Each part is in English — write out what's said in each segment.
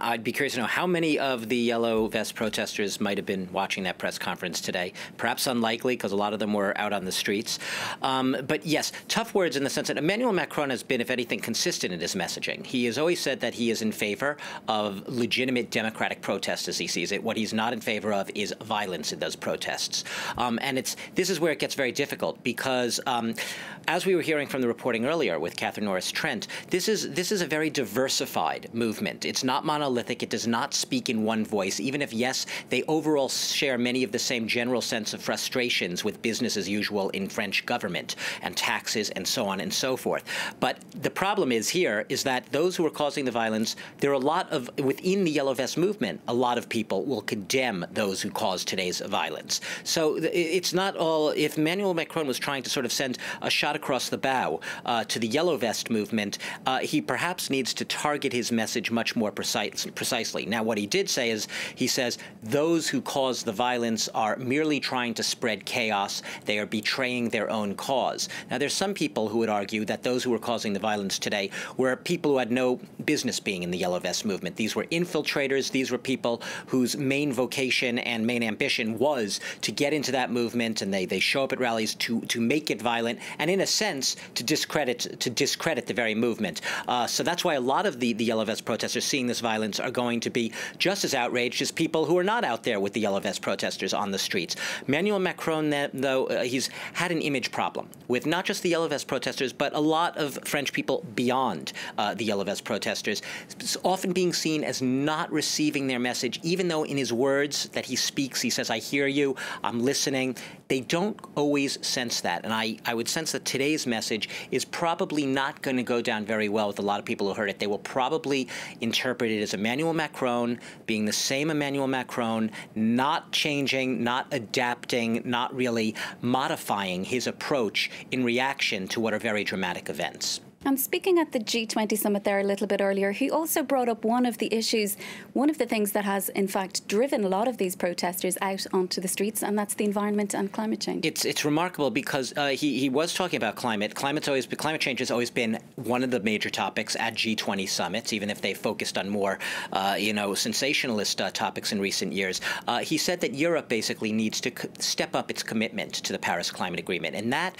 I'd be curious to know how many of the Yellow Vest protesters might have been watching that press conference today. Perhaps unlikely, because a lot of them were out on the streets. But yes, tough words in the sense that Emmanuel Macron has been, if anything, consistent in his messaging. He has always said that he is in favor of legitimate democratic protest as he sees it. What he's not in favor of is violence in those protests. And this is where it gets very difficult because, as we were hearing from the reporting earlier with Catherine Norris-Trent, this is a very diversified movement. It's not monolithic. It does not speak in one voice, even if, yes, they overall share many of the same general sense of frustrations with business as usual in French government and taxes and so on and so forth. But the problem is that those who are causing the violence, there are a lot of, within the Yellow Vest movement, a lot of people will condemn those who caused today's violence. So it's not all, if Emmanuel Macron was trying to sort of send a shot across the bow to the Yellow Vest movement, he perhaps needs to target his message much more precisely. Now, what he did say is, he says, those who cause the violence are merely trying to spread chaos. They are betraying their own cause. Now, there's some people who would argue that those who were causing the violence today were people who had no business being in the Yellow Vest movement. These were infiltrators. These were people whose main vocation and main ambition was to get into that movement, and they show up at rallies to make it violent, and in a sense to discredit the very movement. So that's why a lot of the Yellow Vest protesters seeing this violence are going to be just as outraged as people who are not out there with the Yellow Vest protesters on the streets. Emmanuel Macron, though, he's had an image problem with not just the Yellow Vest protesters, but a lot of French people beyond the Yellow Vest protesters, often being seen as not receiving their message, even though in his words that he speaks, he says, I hear you, I'm listening. They don't always sense that. And I would sense that today's message is probably not going to go down very well with a lot of people who heard it. They will probably interpret it as Emmanuel Macron being the same Emmanuel Macron, not changing, not adapting, not really modifying his approach in reaction to what are very dramatic events. And speaking at the G20 summit there a little bit earlier, he also brought up one of the issues, one of the things that has in fact driven a lot of these protesters out onto the streets, and that's the environment and climate change. It's remarkable because he was talking about climate. Climate change has always been one of the major topics at G20 summits, even if they focused on more, sensationalist topics in recent years. He said that Europe basically needs to step up its commitment to the Paris Climate Agreement, and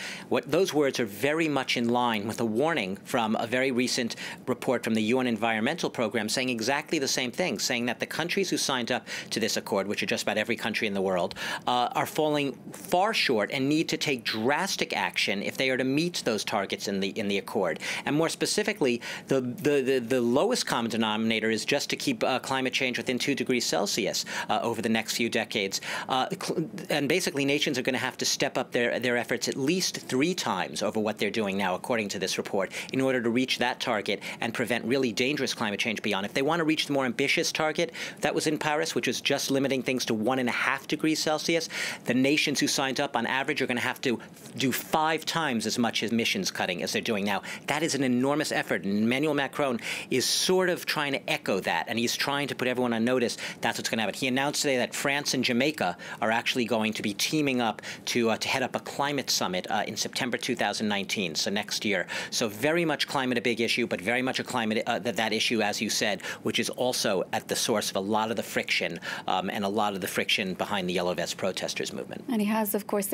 those words are very much in line with a warning from a very recent report from the UN Environmental Program saying exactly the same thing, saying that the countries who signed up to this accord, which are just about every country in the world, are falling far short and need to take drastic action if they are to meet those targets in the accord. And more specifically, the lowest common denominator is just to keep climate change within 2 degrees Celsius over the next few decades. And basically, nations are going to have to step up their efforts at least 3 times over what they're doing now, according to this report, in order to reach that target and prevent really dangerous climate change beyond. If they want to reach the more ambitious target that was in Paris, which is just limiting things to 1.5 degrees Celsius, the nations who signed up on average are going to have to do 5 times as much emissions cutting as they're doing now. That is an enormous effort, and Emmanuel Macron is sort of trying to echo that, and he's trying to put everyone on notice that's what's going to happen. He announced today that France and Jamaica are actually going to be teaming up to head up a climate summit in September 2019, so next year. So very much climate a big issue, but very much a climate that issue, as you said, which is also at the source of a lot of the friction and a lot of the friction behind the Yellow Vest protesters movement. And he has, of course, said